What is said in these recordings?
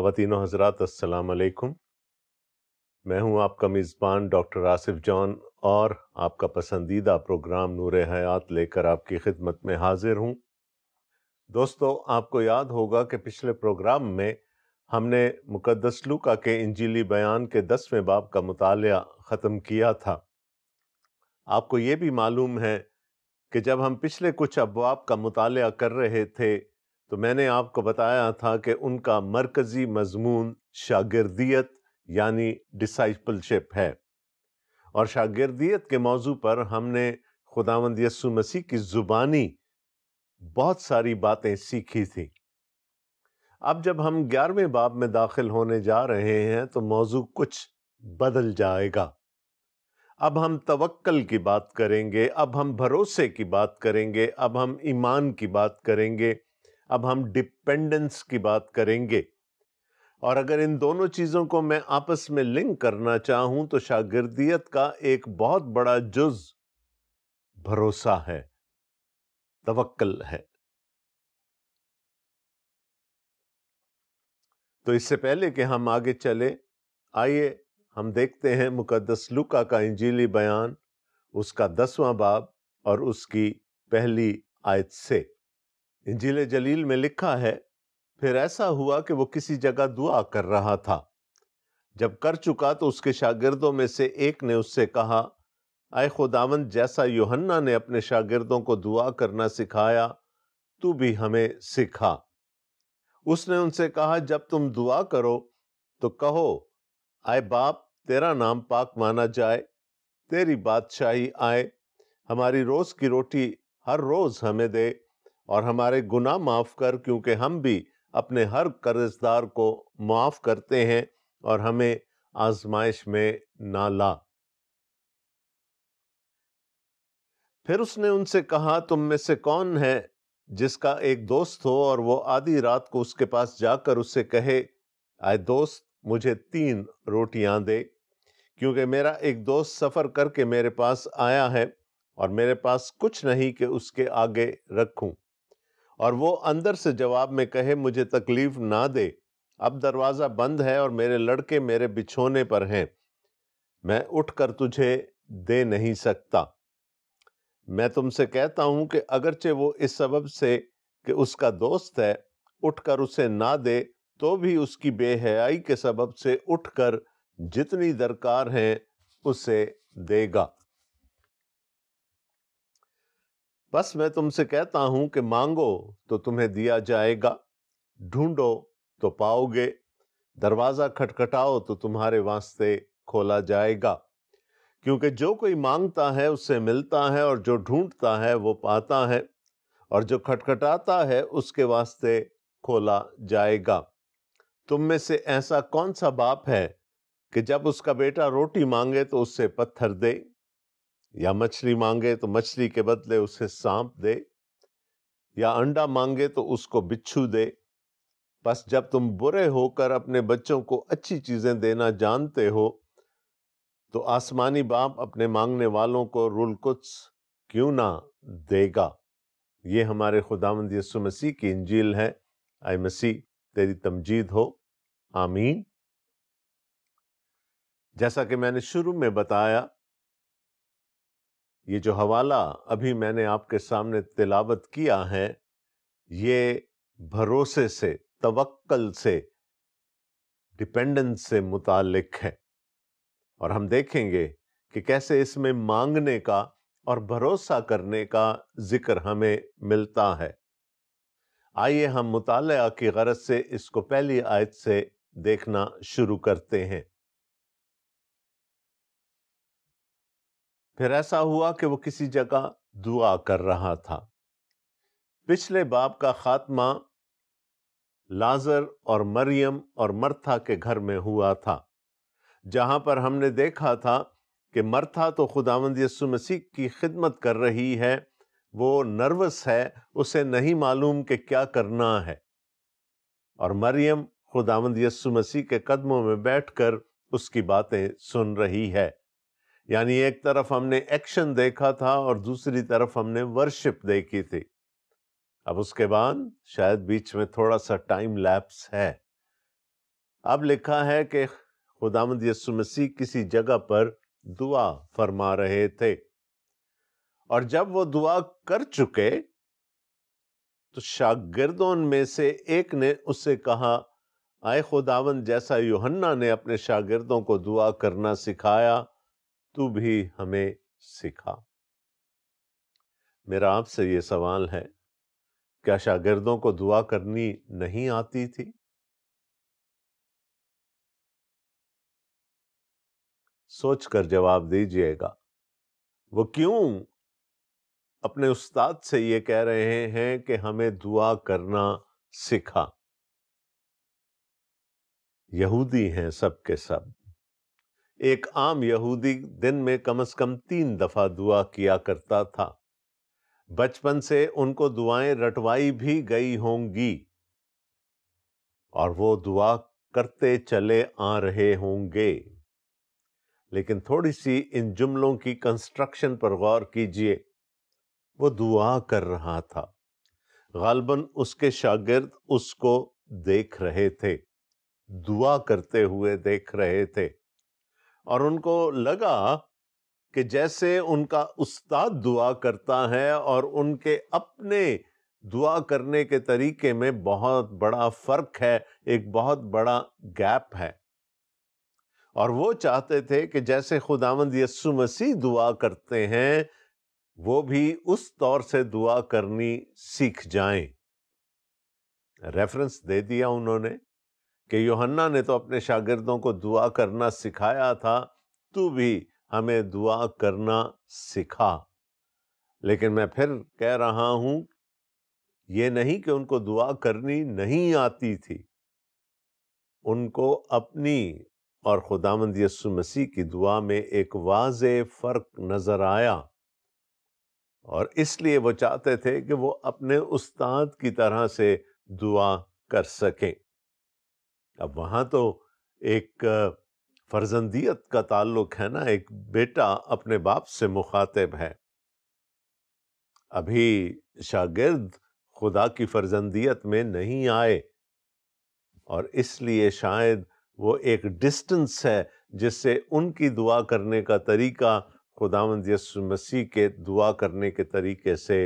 خواتین و حضرات السلام علیکم۔ میں ہوں آپ کا میزبان ڈاکٹر آصف جان اور آپ کا پسندیدہ پروگرام نور حیات لے کر آپ کی خدمت میں حاضر ہوں۔ دوستو، آپ کو یاد ہوگا کہ پچھلے پروگرام میں ہم نے مقدس لوکا کے انجیلی بیان کے 10ویں باب کا مطالعہ ختم کیا تھا۔ آپ کو یہ بھی معلوم ہے کہ جب ہم پچھلے کچھ ابواب کا مطالعہ کر رہے تھے تو میں نے آپ کو بتایا تھا کہ ان کا مرکزی مضمون شاگردیت یعنی ڈسائپلشپ ہے، اور شاگردیت کے موضوع پر ہم نے خداوند یسوع مسیح کی زبانی بہت ساری باتیں سیکھی تھی۔ اب جب ہم 11ویں باب میں داخل ہونے جا رہے ہیں تو موضوع کچھ بدل جائے گا۔ اب ہم توکل کی بات کریں گے، اب ہم بھروسے کی بات کریں گے، اب ہم ایمان کی بات کریں گے، اب ہم ڈیپینڈنس کی بات کریں گے۔ اور اگر ان دونوں چیزوں کو میں آپس میں لنک کرنا چاہوں تو شاگردیت کا ایک بہت بڑا جز بھروسہ ہے، توکل ہے۔ تو اس سے پہلے کہ ہم آگے چلے، آئیے ہم دیکھتے ہیں مقدس لوکا کا انجیلی بیان، اس کا 10واں باب اور اس کی پہلی آیت سے۔ انجیل جلیل میں لکھا ہے، پھر ایسا ہوا کہ وہ کسی جگہ دعا کر رہا تھا۔ جب کر چکا تو اس کے شاگردوں میں سے ایک نے اس سے کہا، اے خداوند، جیسا یوحنا نے اپنے شاگردوں کو دعا کرنا سکھایا تو بھی ہمیں سکھا۔ اس نے ان سے کہا، جب تم دعا کرو تو کہو، اے باپ، تیرا نام پاک مانا جائے، تیری بادشاہی آئے، ہماری روز کی روٹی ہر روز ہمیں دے، اور ہمارے گناہ معاف کر، کیونکہ ہم بھی اپنے ہر قرض دار کو معاف کرتے ہیں، اور ہمیں آزمائش میں نہ لا۔ پھر اس نے ان سے کہا، تم میں سے کون ہے جس کا ایک دوست ہو اور وہ آدھی رات کو اس کے پاس جا کر اس سے کہے، اے دوست، مجھے 3 روٹیاں دے، کیونکہ میرا ایک دوست سفر کر کے میرے پاس آیا ہے اور میرے پاس کچھ نہیں کہ اس کے آگے رکھوں۔ اور وہ اندر سے جواب میں کہے، مجھے تکلیف نہ دے، اب دروازہ بند ہے اور میرے لڑکے میرے بچھونے پر ہیں، میں اٹھ کر تجھے دے نہیں سکتا۔ میں تم سے کہتا ہوں کہ اگرچہ وہ اس سبب سے کہ اس کا دوست ہے اٹھ کر اسے نہ دے، تو بھی اس کی بے حیائی کے سبب سے اٹھ کر جتنی درکار ہیں اسے دے گا۔ بس میں تم سے کہتا ہوں کہ مانگو تو تمہیں دیا جائے گا، ڈھونڈو تو پاؤ گے، دروازہ کھٹکھٹاؤ تو تمہارے واسطے کھولا جائے گا، کیونکہ جو کوئی مانگتا ہے اس سے ملتا ہے، اور جو ڈھونڈتا ہے وہ پاتا ہے، اور جو کھٹکھٹاتا ہے اس کے واسطے کھولا جائے گا۔ تم میں سے ایسا کون سا باپ ہے کہ جب اس کا بیٹا روٹی مانگے تو اس سے پتھر دے، یا مچھلی مانگے تو مچھلی کے بدلے اسے سانپ دے، یا انڈا مانگے تو اس کو بچھو دے؟ بس جب تم برے ہو کر اپنے بچوں کو اچھی چیزیں دینا جانتے ہو تو آسمانی باپ اپنے مانگنے والوں کو روح القدس کیوں نہ دے گا۔ یہ ہمارے خداوند یسوع مسیح کی انجیل ہے۔ اے مسیح، تیری تمجید ہو، آمین۔ جیسا کہ میں نے شروع میں بتایا، یہ جو حوالہ ابھی میں نے آپ کے سامنے تلاوت کیا ہے، یہ بھروسے سے، توکل سے، ڈیپینڈنس سے متعلق ہے، اور ہم دیکھیں گے کہ کیسے اس میں مانگنے کا اور بھروسہ کرنے کا ذکر ہمیں ملتا ہے۔ آئیے ہم مطالعہ کی غرض سے اس کو پہلی آیت سے دیکھنا شروع کرتے ہیں۔ پھر ایسا ہوا کہ وہ کسی جگہ دعا کر رہا تھا۔ پچھلے باب کا خاتمہ لازر اور مریم اور مرتھا کے گھر میں ہوا تھا، جہاں پر ہم نے دیکھا تھا کہ مرتھا تو خداوند یسوع مسیح کی خدمت کر رہی ہے، وہ نروس ہے، اسے نہیں معلوم کہ کیا کرنا ہے، اور مریم خداوند یسوع مسیح کے قدموں میں بیٹھ کر اس کی باتیں سن رہی ہے۔ یعنی ایک طرف ہم نے ایکشن دیکھا تھا اور دوسری طرف ہم نے ورشپ دیکھی تھی۔ اب اس کے بعد شاید بیچ میں تھوڑا سا ٹائم لیپس ہے، اب لکھا ہے کہ خداوند یسوع مسیح کسی جگہ پر دعا فرما رہے تھے، اور جب وہ دعا کر چکے تو شاگردوں میں سے ایک نے اس سے کہا، آئے خداوند، جیسا یوحنا نے اپنے شاگردوں کو دعا کرنا سکھایا تو بھی ہمیں سکھا۔ میرا آپ سے یہ سوال ہے، کیا شاگردوں کو دعا کرنی نہیں آتی تھی؟ سوچ کر جواب دیجئے گا۔ وہ کیوں اپنے استاد سے یہ کہہ رہے ہیں کہ ہمیں دعا کرنا سکھا؟ یہودی ہیں سب کے سب۔ ایک عام یہودی دن میں کم از کم 3 دفعہ دعا کیا کرتا تھا۔ بچپن سے ان کو دعائیں رٹوائی بھی گئی ہوں گی، اور وہ دعا کرتے چلے آ رہے ہوں گے۔ لیکن تھوڑی سی ان جملوں کی کنسٹرکشن پر غور کیجئے۔ وہ دعا کر رہا تھا، غالباً اس کے شاگرد اس کو دیکھ رہے تھے، دعا کرتے ہوئے دیکھ رہے تھے، اور ان کو لگا کہ جیسے ان کا استاد دعا کرتا ہے اور ان کے اپنے دعا کرنے کے طریقے میں بہت بڑا فرق ہے، ایک بہت بڑا گیپ ہے، اور وہ چاہتے تھے کہ جیسے خداوند یسوع مسیح دعا کرتے ہیں وہ بھی اس طور سے دعا کرنی سیکھ جائیں۔ ریفرنس دے دیا انہوں نے کہ یوحنا نے تو اپنے شاگردوں کو دعا کرنا سکھایا تھا، تو بھی ہمیں دعا کرنا سکھا۔ لیکن میں پھر کہہ رہا ہوں، یہ نہیں کہ ان کو دعا کرنی نہیں آتی تھی، ان کو اپنی اور خداوند یسوع مسیح کی دعا میں ایک واضح فرق نظر آیا، اور اس لیے وہ چاہتے تھے کہ وہ اپنے استاد کی طرح سے دعا کر سکیں۔ اب وہاں تو ایک فرزندیت کا تعلق ہے نا، ایک بیٹا اپنے باپ سے مخاطب ہے۔ ابھی شاگرد خدا کی فرزندیت میں نہیں آئے، اور اس لیے شاید وہ ایک ڈسٹنس ہے جس سے ان کی دعا کرنے کا طریقہ خداوند یسوع مسیح کے دعا کرنے کے طریقے سے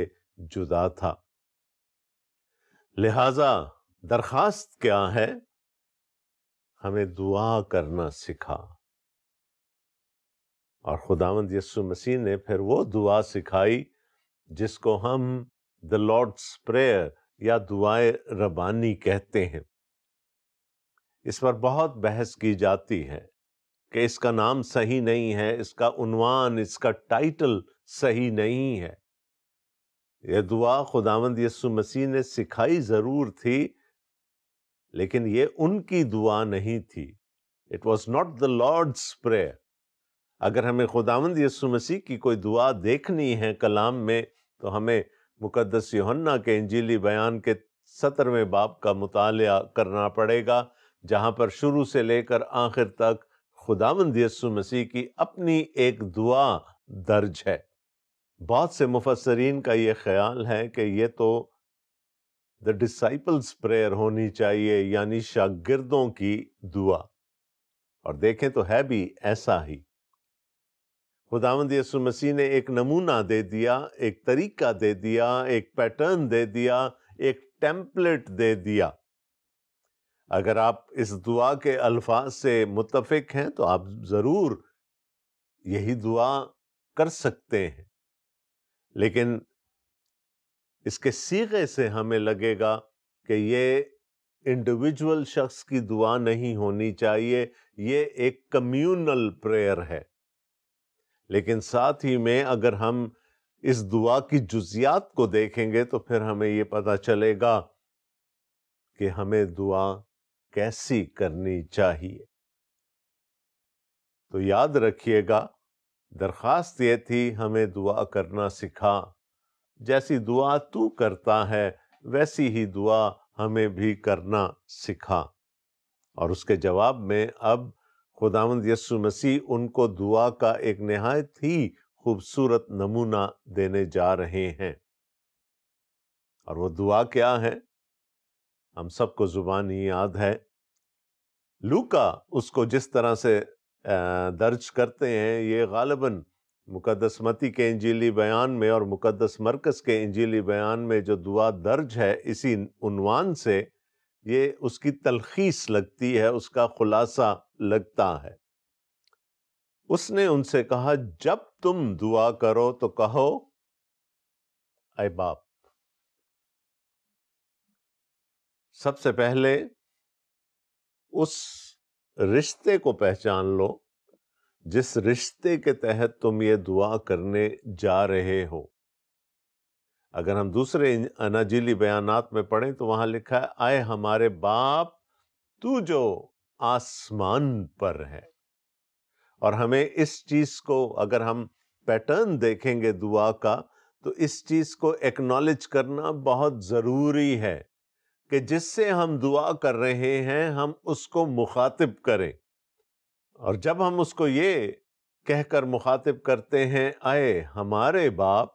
جدا تھا۔ لہذا درخواست کیا ہے؟ ہمیں دعا کرنا سکھا۔ اور خداوند یسوع مسیح نے پھر وہ دعا سکھائی جس کو ہم the Lord's Prayer یا دعائے ربانی کہتے ہیں۔ اس پر بہت بحث کی جاتی ہے کہ اس کا نام صحیح نہیں ہے، اس کا عنوان، اس کا ٹائٹل صحیح نہیں ہے۔ یہ دعا خداوند یسوع مسیح نے سکھائی ضرور تھی، لیکن یہ ان کی دعا نہیں تھی۔ It was not the Lord's Prayer۔ اگر ہمیں خداوند یسوع مسیح کی کوئی دعا دیکھنی ہے کلام میں، تو ہمیں مقدس یوحنا کے انجیلی بیان کے 17ویں باب کا مطالعہ کرنا پڑے گا، جہاں پر شروع سے لے کر آخر تک خداوند یسوع مسیح کی اپنی ایک دعا درج ہے۔ بہت سے مفسرین کا یہ خیال ہے کہ یہ تو the disciples prayer ہونی چاہیے، یعنی شاگردوں کی دعا، اور دیکھیں تو ہے بھی ایسا ہی۔ خداوند یسوع مسیح نے ایک نمونہ دے دیا، ایک طریقہ دے دیا، ایک پیٹرن دے دیا، ایک ٹیمپلیٹ دے دیا۔ اگر آپ اس دعا کے الفاظ سے متفق ہیں تو آپ ضرور یہی دعا کر سکتے ہیں، لیکن اس کے صیغے سے ہمیں لگے گا کہ یہ انڈیویجول شخص کی دعا نہیں ہونی چاہیے، یہ ایک کمیونل پریئر ہے۔ لیکن ساتھ ہی میں اگر ہم اس دعا کی جزیات کو دیکھیں گے تو پھر ہمیں یہ پتہ چلے گا کہ ہمیں دعا کیسی کرنی چاہیے۔ تو یاد رکھیے گا، درخواست یہ تھی، ہمیں دعا کرنا سکھا۔ جیسی دعا تو کرتا ہے ویسی ہی دعا ہمیں بھی کرنا سکھا۔ اور اس کے جواب میں اب خداوند یسوع مسیح ان کو دعا کا ایک نہایت ہی خوبصورت نمونہ دینے جا رہے ہیں۔ اور وہ دعا کیا ہے؟ ہم سب کو زبانی یاد ہے۔ لوکا اس کو جس طرح سے درج کرتے ہیں، یہ غالباً مقدس متی کے انجیلی بیان میں اور مقدس مرکز کے انجیلی بیان میں جو دعا درج ہے اسی عنوان سے، یہ اس کی تلخیص لگتی ہے، اس کا خلاصہ لگتا ہے۔ اس نے ان سے کہا، جب تم دعا کرو تو کہو، اے باپ۔ سب سے پہلے اس رشتے کو پہچان لو جس رشتے کے تحت تم یہ دعا کرنے جا رہے ہو۔ اگر ہم دوسرے اناجیلی بیانات میں پڑھیں تو وہاں لکھا ہے، اے ہمارے باپ تو جو آسمان پر ہے۔ اور ہمیں اس چیز کو، اگر ہم پیٹرن دیکھیں گے دعا کا، تو اس چیز کو ایکنالج کرنا بہت ضروری ہے کہ جس سے ہم دعا کر رہے ہیں ہم اس کو مخاطب کریں۔ اور جب ہم اس کو یہ کہہ کر مخاطب کرتے ہیں، اے ہمارے باپ،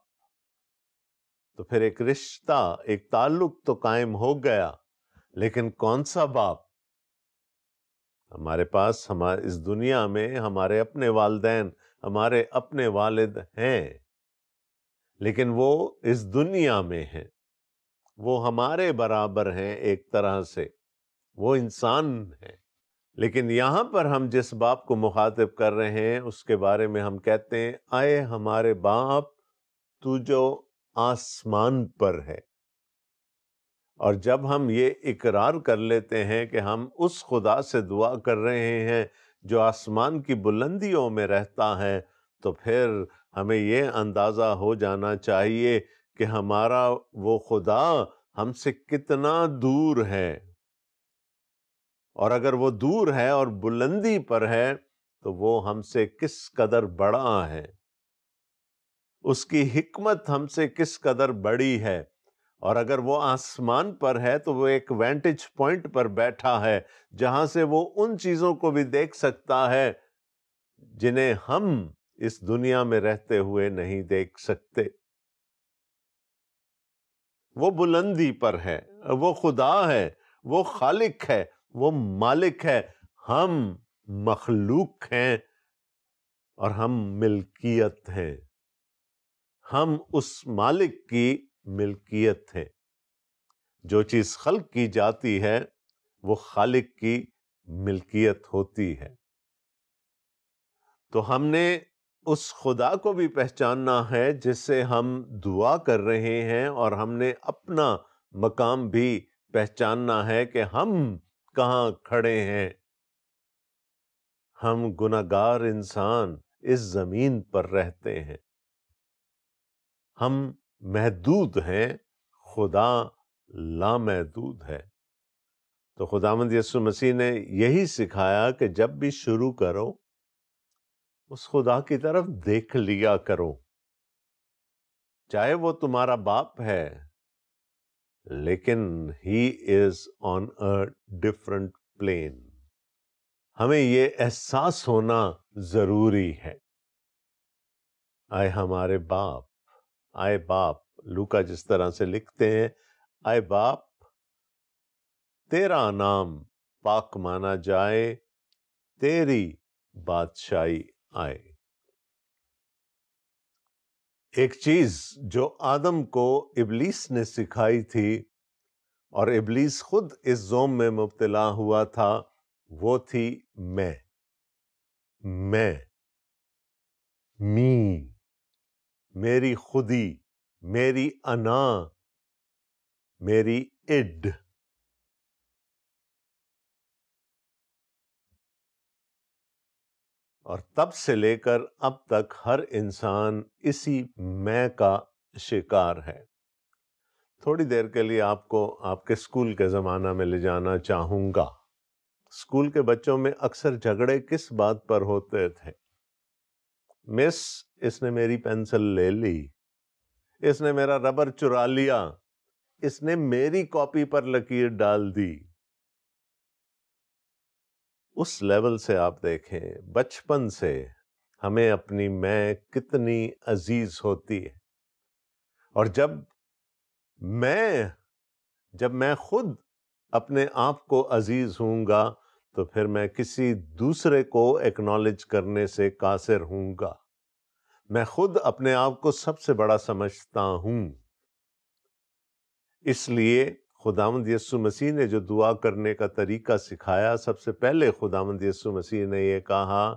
تو پھر ایک رشتہ، ایک تعلق تو قائم ہو گیا، لیکن کون سا باپ؟ ہمارے پاس اس دنیا میں ہمارے اپنے والدین، ہمارے اپنے والد ہیں، لیکن وہ اس دنیا میں ہیں، وہ ہمارے برابر ہیں ایک طرح سے، وہ انسان ہیں۔ لیکن یہاں پر ہم جس باپ کو مخاطب کر رہے ہیں اس کے بارے میں ہم کہتے ہیں، اے ہمارے باپ تو جو آسمان پر ہے۔ اور جب ہم یہ اقرار کر لیتے ہیں کہ ہم اس خدا سے دعا کر رہے ہیں جو آسمان کی بلندیوں میں رہتا ہے، تو پھر ہمیں یہ اندازہ ہو جانا چاہیے کہ ہمارا وہ خدا ہم سے کتنا دور ہے۔ اور اگر وہ دور ہے اور بلندی پر ہے تو وہ ہم سے کس قدر بڑا ہے، اس کی حکمت ہم سے کس قدر بڑی ہے۔ اور اگر وہ آسمان پر ہے تو وہ ایک وینٹیج پوائنٹ پر بیٹھا ہے جہاں سے وہ ان چیزوں کو بھی دیکھ سکتا ہے جنہیں ہم اس دنیا میں رہتے ہوئے نہیں دیکھ سکتے۔ وہ بلندی پر ہے، وہ خدا ہے، وہ خالق ہے، وہ مالک ہے۔ ہم مخلوق ہیں اور ہم ملکیت ہیں۔ ہم اس مالک کی ملکیت ہیں۔ جو چیز خلق کی جاتی ہے وہ خالق کی ملکیت ہوتی ہے۔ تو ہم نے اس خدا کو بھی پہچاننا ہے جس سے ہم دعا کر رہے ہیں، اور ہم نے اپنا مقام بھی پہچاننا ہے کہ ہم کہاں کھڑے ہیں۔ ہم گنہگار انسان اس زمین پر رہتے ہیں، ہم محدود ہیں، خدا لامحدود ہے۔ تو خداوند یسوع مسیح نے یہی سکھایا کہ جب بھی شروع کرو اس خدا کی طرف دیکھ لیا کرو، چاہے وہ تمہارا باپ ہے، لیکن ہی از آن اے ڈفرنٹ پلین۔ ہمیں یہ احساس ہونا ضروری ہے۔ اے ہمارے باپ، اے باپ، لوکا جس طرح سے لکھتے ہیں، اے باپ تیرا نام پاک مانا جائے، تیری بادشاہی آئے۔ ایک چیز جو آدم کو ابلیس نے سکھائی تھی، اور ابلیس خود اس زوم میں مبتلا ہوا تھا، وہ تھی میں، می، میری خودی، میری انا، میری اڈ۔ اور تب سے لے کر اب تک ہر انسان اسی میں کا شکار ہے۔ تھوڑی دیر کے لیے آپ کو آپ کے اسکول کے زمانہ میں لے جانا چاہوں گا۔ اسکول کے بچوں میں اکثر جھگڑے کس بات پر ہوتے تھے؟ مس، اس نے میری پینسل لے لی، اس نے میرا ربر چرا لیا، اس نے میری کاپی پر لکیر ڈال دی۔ اس لیول سے آپ دیکھیں، بچپن سے ہمیں اپنی میں کتنی عزیز ہوتی ہے، اور جب میں خود اپنے آپ کو عزیز ہوں گا تو پھر میں کسی دوسرے کو ایکنالج کرنے سے قاصر ہوں گا۔ میں خود اپنے آپ کو سب سے بڑا سمجھتا ہوں۔ اس لیے خداوند یسوع مسیح نے جو دعا کرنے کا طریقہ سکھایا، سب سے پہلے خداوند یسوع مسیح نے یہ کہا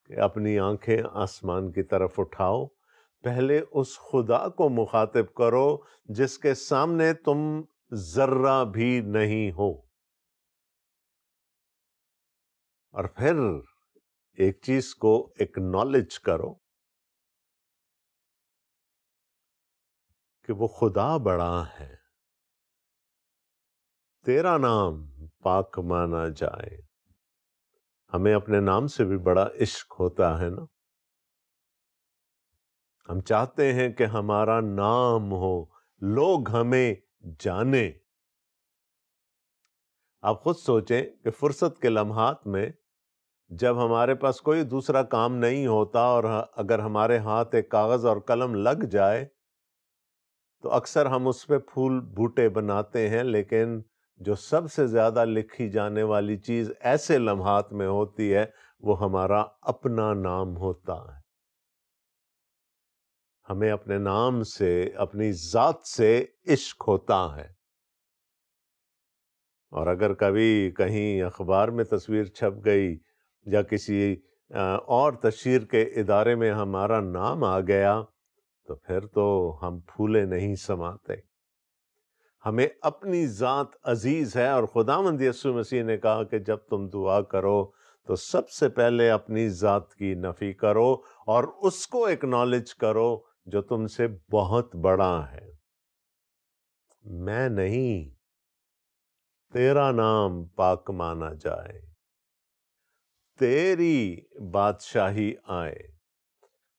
کہ اپنی آنکھیں آسمان کی طرف اٹھاؤ، پہلے اس خدا کو مخاطب کرو جس کے سامنے تم ذرہ بھی نہیں ہو، اور پھر ایک چیز کو ایکنالج کرو کہ وہ خدا بڑا ہے، تیرا نام پاک مانا جائے۔ ہمیں اپنے نام سے بھی بڑا عشق ہوتا ہے نا، ہم چاہتے ہیں کہ ہمارا نام ہو، لوگ ہمیں جانیں۔ آپ خود سوچیں کہ فرصت کے لمحات میں جب ہمارے پاس کوئی دوسرا کام نہیں ہوتا اور اگر ہمارے ہاتھ ایک کاغذ اور قلم لگ جائے تو اکثر ہم اس پہ پھول بوٹے بناتے ہیں، لیکن جو سب سے زیادہ لکھی جانے والی چیز ایسے لمحات میں ہوتی ہے وہ ہمارا اپنا نام ہوتا ہے۔ ہمیں اپنے نام سے، اپنی ذات سے عشق ہوتا ہے، اور اگر کبھی کہیں اخبار میں تصویر چھپ گئی یا کسی اور تشہیر کے ادارے میں ہمارا نام آ گیا تو پھر تو ہم پھولے نہیں سماتے۔ ہمیں اپنی ذات عزیز ہے، اور خداوند یسوع مسیح نے کہا کہ جب تم دعا کرو تو سب سے پہلے اپنی ذات کی نفی کرو اور اس کو ایکنالج کرو جو تم سے بہت بڑا ہے۔ میں نہیں، تیرا نام پاک مانا جائے، تیری بادشاہی آئے۔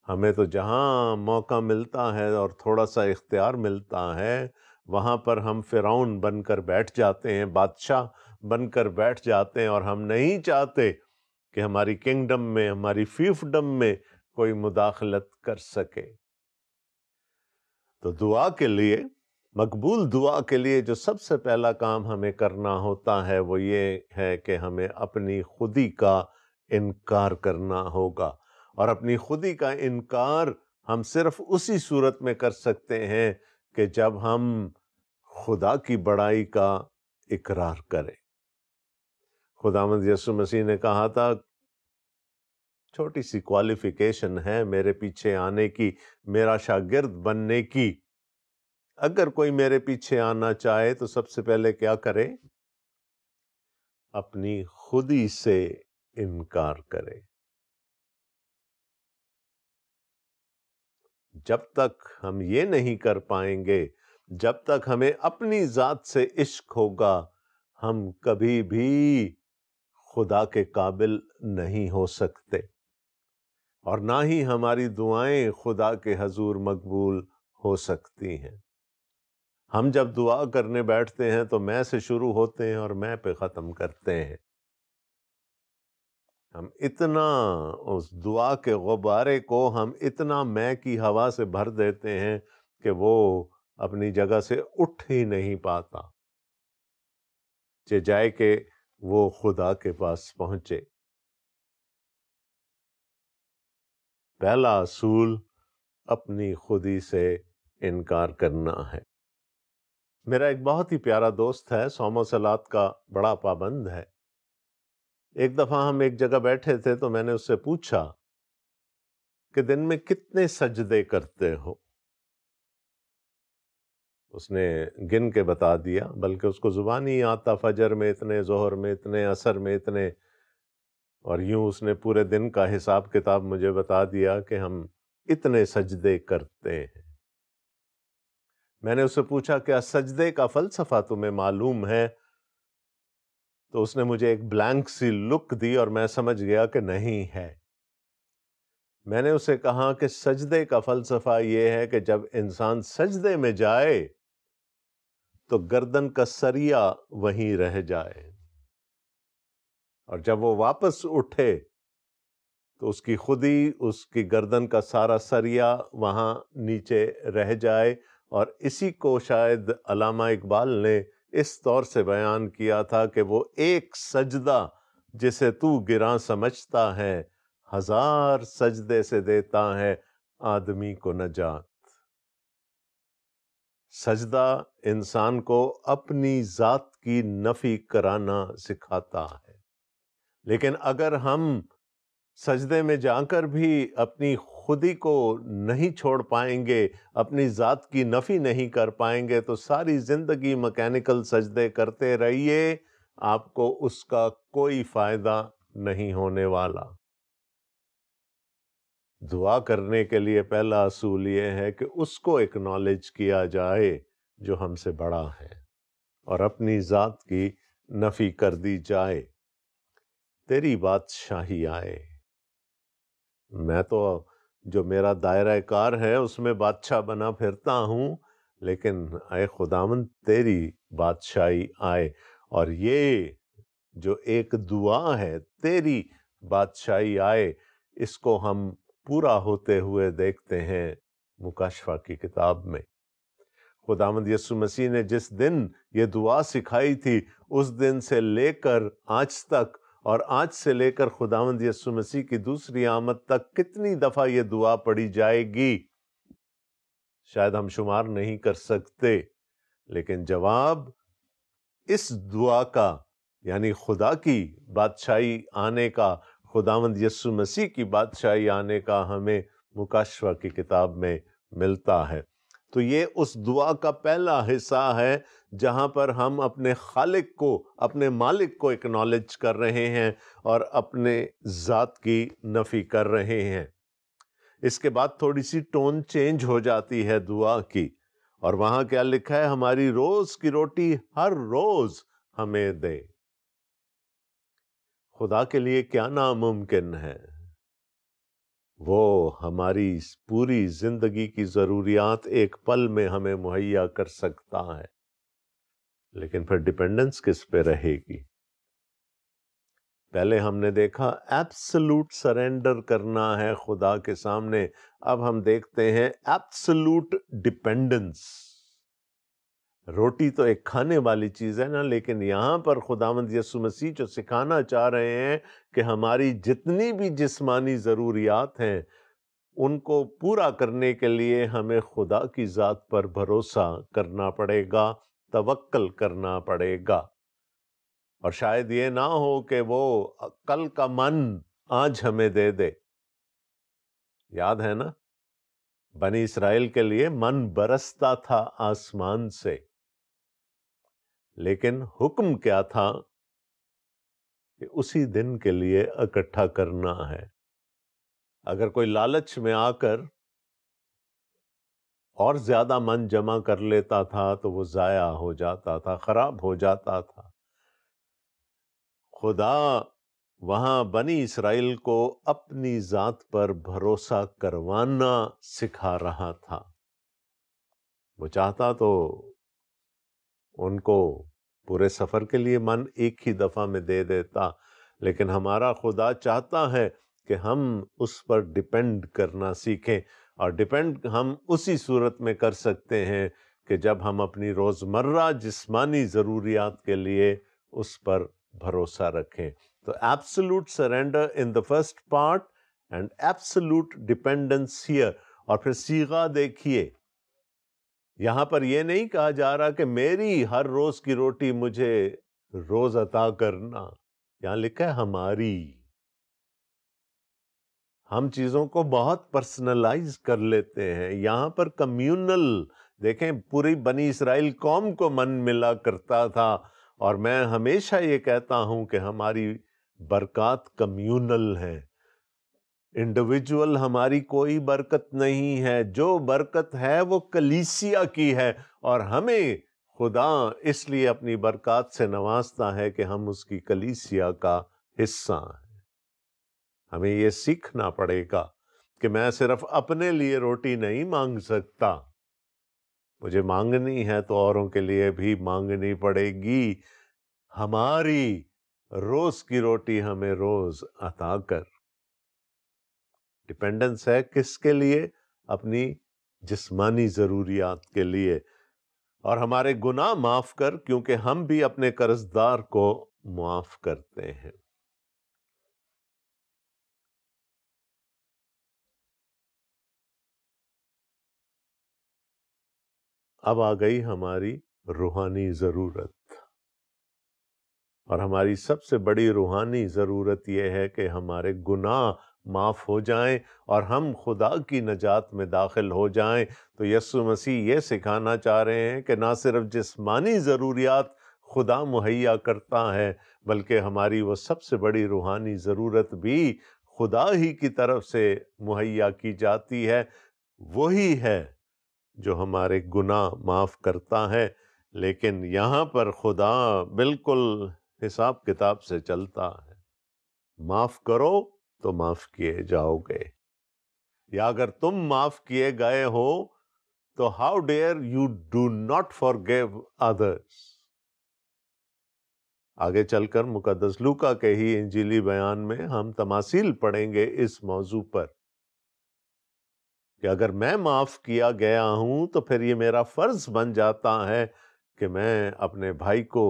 ہمیں تو جہاں موقع ملتا ہے اور تھوڑا سا اختیار ملتا ہے وہاں پر ہم فرعون بن کر بیٹھ جاتے ہیں، بادشاہ بن کر بیٹھ جاتے ہیں، اور ہم نہیں چاہتے کہ ہماری کنگڈم میں، ہماری فیفڈم میں کوئی مداخلت کر سکے۔ تو دعا کے لیے، مقبول دعا کے لیے جو سب سے پہلا کام ہمیں کرنا ہوتا ہے وہ یہ ہے کہ ہمیں اپنی خودی کا انکار کرنا ہوگا، اور اپنی خودی کا انکار ہم صرف اسی صورت میں کر سکتے ہیں کہ جب ہم خدا کی بڑائی کا اقرار کریں۔ خداوند یسوع مسیح نے کہا تھا، چھوٹی سی کوالیفیکیشن ہے میرے پیچھے آنے کی، میرا شاگرد بننے کی۔ اگر کوئی میرے پیچھے آنا چاہے تو سب سے پہلے کیا کرے؟ اپنی خودی سے انکار کرے۔ جب تک ہم یہ نہیں کر پائیں گے، جب تک ہمیں اپنی ذات سے عشق ہوگا، ہم کبھی بھی خدا کے قابل نہیں ہو سکتے، اور نہ ہی ہماری دعائیں خدا کے حضور مقبول ہو سکتی ہیں۔ ہم جب دعا کرنے بیٹھتے ہیں تو میں سے شروع ہوتے ہیں اور میں پہ ختم کرتے ہیں۔ ہم اتنا اس دعا کے غبارے کو ہم اتنا میں کی ہوا سے بھر دیتے ہیں کہ وہ اپنی جگہ سے اٹھ ہی نہیں پاتا، جائے کہ وہ خدا کے پاس پہنچے۔ پہلا اصول اپنی خودی سے انکار کرنا ہے۔ میرا ایک بہت ہی پیارا دوست ہے، صوم و صلات کا بڑا پابند ہے۔ ایک دفعہ ہم ایک جگہ بیٹھے تھے تو میں نے اس سے پوچھا کہ دن میں کتنے سجدے کرتے ہو؟ اس نے گن کے بتا دیا، بلکہ اس کو زبان ہی آتا، فجر میں اتنے، ظہر میں اتنے، عصر میں اتنے، اور یوں اس نے پورے دن کا حساب کتاب مجھے بتا دیا کہ ہم اتنے سجدے کرتے ہیں۔ میں نے اس سے پوچھا کیا سجدے کا فلسفہ تمہیں معلوم ہے؟ تو اس نے مجھے ایک بلینک سی لک دی اور میں سمجھ گیا کہ نہیں ہے۔ میں نے اسے کہا کہ سجدے کا فلسفہ یہ ہے کہ جب انسان سجدے میں جائے تو گردن کا سریا وہیں رہ جائے، اور جب وہ واپس اٹھے تو اس کی خودی، اس کی گردن کا سارا سریا وہاں نیچے رہ جائے۔ اور اسی کو شاید علامہ اقبال نے اس طور سے بیان کیا تھا کہ وہ ایک سجدہ جسے تو گراں سمجھتا ہے، ہزار سجدے سے دیتا ہے آدمی کو نجات۔ سجدہ انسان کو اپنی ذات کی نفی کرانا سکھاتا ہے، لیکن اگر ہم سجدے میں جا کر بھی اپنی خودی کو نہیں چھوڑ پائیں گے، اپنی ذات کی نفی نہیں کر پائیں گے، تو ساری زندگی مکینیکل سجدے کرتے رہیے، آپ کو اس کا کوئی فائدہ نہیں ہونے والا۔ دعا کرنے کے لیے پہلا اصول یہ ہے کہ اس کو اکنالج کیا جائے جو ہم سے بڑا ہے، اور اپنی ذات کی نفی کر دی جائے۔ تیری بادشاہی آئے۔ میں تو جو میرا دائرہ کار ہے اس میں بادشاہ بنا پھرتا ہوں، لیکن اے خداوند تیری بادشاہی آئے۔ اور یہ جو ایک دعا ہے، تیری بادشاہی آئے، اس کو ہم پورا ہوتے ہوئے دیکھتے ہیں مکاشفہ کی کتاب میں۔ خداوند یسوع مسیح نے جس دن یہ دعا سکھائی تھی، اس دن سے لے کر آج تک، اور آج سے لے کر خداوند یسوع مسیح کی دوسری آمد تک کتنی دفعہ یہ دعا پڑھی جائے گی، شاید ہم شمار نہیں کر سکتے۔ لیکن جواب اس دعا کا، یعنی خدا کی بادشاہی آنے کا، خداوند یسوع مسیح کی بادشاہی آنے کا، ہمیں مکاشفہ کی کتاب میں ملتا ہے۔ تو یہ اس دعا کا پہلا حصہ ہے جہاں پر ہم اپنے خالق کو، اپنے مالک کو اکنالج کر رہے ہیں اور اپنے ذات کی نفی کر رہے ہیں۔ اس کے بعد تھوڑی سی ٹون چینج ہو جاتی ہے دعا کی، اور وہاں کیا لکھا ہے؟ ہماری روز کی روٹی ہر روز ہمیں دے۔ خدا کے لیے کیا ناممکن ہے؟ وہ ہماری پوری زندگی کی ضروریات ایک پل میں ہمیں مہیا کر سکتا ہے، لیکن پھر ڈیپینڈنس کس پہ رہے گی؟ پہلے ہم نے دیکھا ایبسلوٹ سرنڈر کرنا ہے خدا کے سامنے، اب ہم دیکھتے ہیں ایبسلوٹ ڈیپینڈنس۔ روٹی تو ایک کھانے والی چیز ہے نا، لیکن یہاں پر خداوند یسوع مسیح جو سکھانا چاہ رہے ہیں کہ ہماری جتنی بھی جسمانی ضروریات ہیں ان کو پورا کرنے کے لیے ہمیں خدا کی ذات پر بھروسہ کرنا پڑے گا، توکل کرنا پڑے گا۔ اور شاید یہ نہ ہو کہ وہ کل کا من آج ہمیں دے دے۔ یاد ہے نا، بنی اسرائیل کے لیے من برستا تھا آسمان سے، لیکن حکم کیا تھا کہ اسی دن کے لیے اکٹھا کرنا ہے۔ اگر کوئی لالچ میں آ کر اور زیادہ من جمع کر لیتا تھا تو وہ ضائع ہو جاتا تھا، خراب ہو جاتا تھا۔ خدا وہاں بنی اسرائیل کو اپنی ذات پر بھروسہ کروانا سکھا رہا تھا۔ وہ چاہتا تو ان کو پورے سفر کے لیے من ایک ہی دفعہ میں دے دیتا، لیکن ہمارا خدا چاہتا ہے کہ ہم اس پر ڈیپینڈ کرنا سیکھیں، اور ڈیپینڈ ہم اسی صورت میں کر سکتے ہیں کہ جب ہم اپنی روزمرہ جسمانی ضروریات کے لیے اس پر بھروسہ رکھیں۔ تو absolute surrender in the first part and absolute dependence here. اور پھر صیغہ دیکھیے، یہاں پر یہ نہیں کہا جا رہا کہ میری ہر روز کی روٹی مجھے روز عطا کرنا، یہاں لکھا ہے ہماری۔ ہم چیزوں کو بہت پرسنلائز کر لیتے ہیں، یہاں پر کمیونل دیکھیں، پوری بنی اسرائیل قوم کو من ملا کرتا تھا، اور میں ہمیشہ یہ کہتا ہوں کہ ہماری برکات کمیونل ہیں، انڈیویجول ہماری کوئی برکت نہیں ہے۔ جو برکت ہے وہ کلیسیا کی ہے، اور ہمیں خدا اس لیے اپنی برکات سے نوازتا ہے کہ ہم اس کی کلیسیا کا حصہ ہیں۔ ہمیں یہ سیکھنا پڑے گا کہ میں صرف اپنے لیے روٹی نہیں مانگ سکتا، مجھے مانگنی ہے تو اوروں کے لیے بھی مانگنی پڑے گی۔ ہماری روز کی روٹی ہمیں روز عطا کر۔ ڈیپینڈنس ہے کس کے لیے؟ اپنی جسمانی ضروریات کے لیے۔ اور ہمارے گناہ معاف کر، کیونکہ ہم بھی اپنے قرضدار کو معاف کرتے ہیں۔ اب آ گئی ہماری روحانی ضرورت، اور ہماری سب سے بڑی روحانی ضرورت یہ ہے کہ ہمارے گناہ معاف ہو جائیں اور ہم خدا کی نجات میں داخل ہو جائیں۔ تو یسوع مسیح یہ سکھانا چاہ رہے ہیں کہ نہ صرف جسمانی ضروریات خدا مہیا کرتا ہے، بلکہ ہماری وہ سب سے بڑی روحانی ضرورت بھی خدا ہی کی طرف سے مہیا کی جاتی ہے۔ وہی ہے جو ہمارے گناہ معاف کرتا ہے، لیکن یہاں پر خدا بالکل حساب کتاب سے چلتا ہے۔ معاف کرو تو معاف کیے جاؤ گے، یا اگر تم معاف کیے گئے ہو تو how dare you do not forgive others. آگے چل کر مقدس لوکا کے ہی انجیلی بیان میں ہم تماثیل پڑھیں گے اس موضوع پر کہ اگر میں معاف کیا گیا ہوں تو پھر یہ میرا فرض بن جاتا ہے کہ میں اپنے بھائی کو،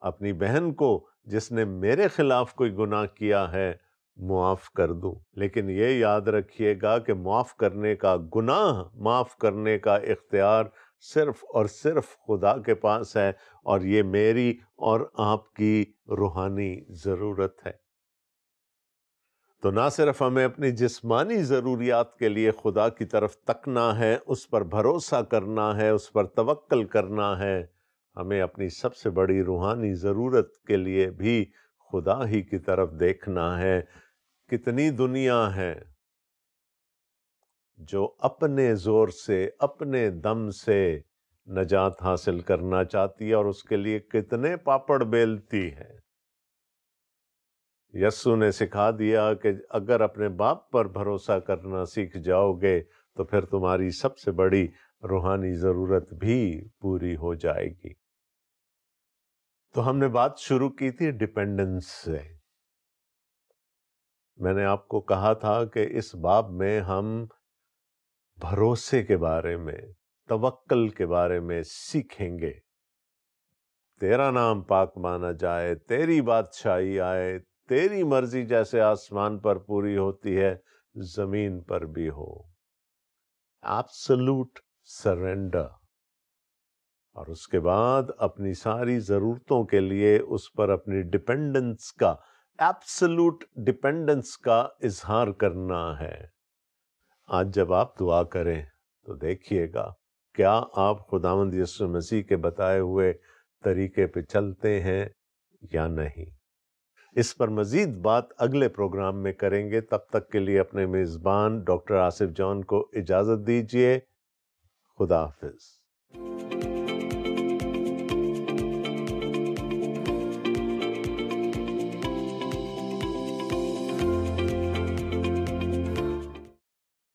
اپنی بہن کو جس نے میرے خلاف کوئی گناہ کیا ہے، معاف کر دوں۔ لیکن یہ یاد رکھیے گا کہ معاف کرنے کا، گناہ معاف کرنے کا اختیار صرف اور صرف خدا کے پاس ہے، اور یہ میری اور آپ کی روحانی ضرورت ہے۔ تو نہ صرف ہمیں اپنی جسمانی ضروریات کے لیے خدا کی طرف تکنا ہے، اس پر بھروسہ کرنا ہے، اس پر توکل کرنا ہے، ہمیں اپنی سب سے بڑی روحانی ضرورت کے لیے بھی خدا ہی کی طرف دیکھنا ہے۔ کتنی دنیا ہے جو اپنے زور سے، اپنے دم سے نجات حاصل کرنا چاہتی ہے، اور اس کے لیے کتنے پاپڑ بیلتی ہے۔ یسوع نے سکھا دیا کہ اگر اپنے باپ پر بھروسہ کرنا سیکھ جاؤ گے تو پھر تمہاری سب سے بڑی روحانی ضرورت بھی پوری ہو جائے گی۔ تو ہم نے بات شروع کی تھی ڈیپینڈنس سے۔ میں نے آپ کو کہا تھا کہ اس باب میں ہم بھروسے کے بارے میں، توکل کے بارے میں سیکھیں گے۔ تیرا نام پاک مانا جائے، تیری بادشاہی آئے، تیری مرضی جیسے آسمان پر پوری ہوتی ہے زمین پر بھی ہو۔ Absolute surrender. اور اس کے بعد اپنی ساری ضرورتوں کے لیے اس پر اپنی ڈیپینڈنس کا، ایبسولوٹ ڈیپینڈنس کا اظہار کرنا ہے۔ آج جب آپ دعا کریں تو دیکھیے گا کیا آپ خداوند یسوع مسیح کے بتائے ہوئے طریقے پہ چلتے ہیں یا نہیں۔ اس پر مزید بات اگلے پروگرام میں کریں گے۔ تب تک کے لیے اپنے میزبان ڈاکٹر آصف جان کو اجازت دیجیے۔ خدا حافظ۔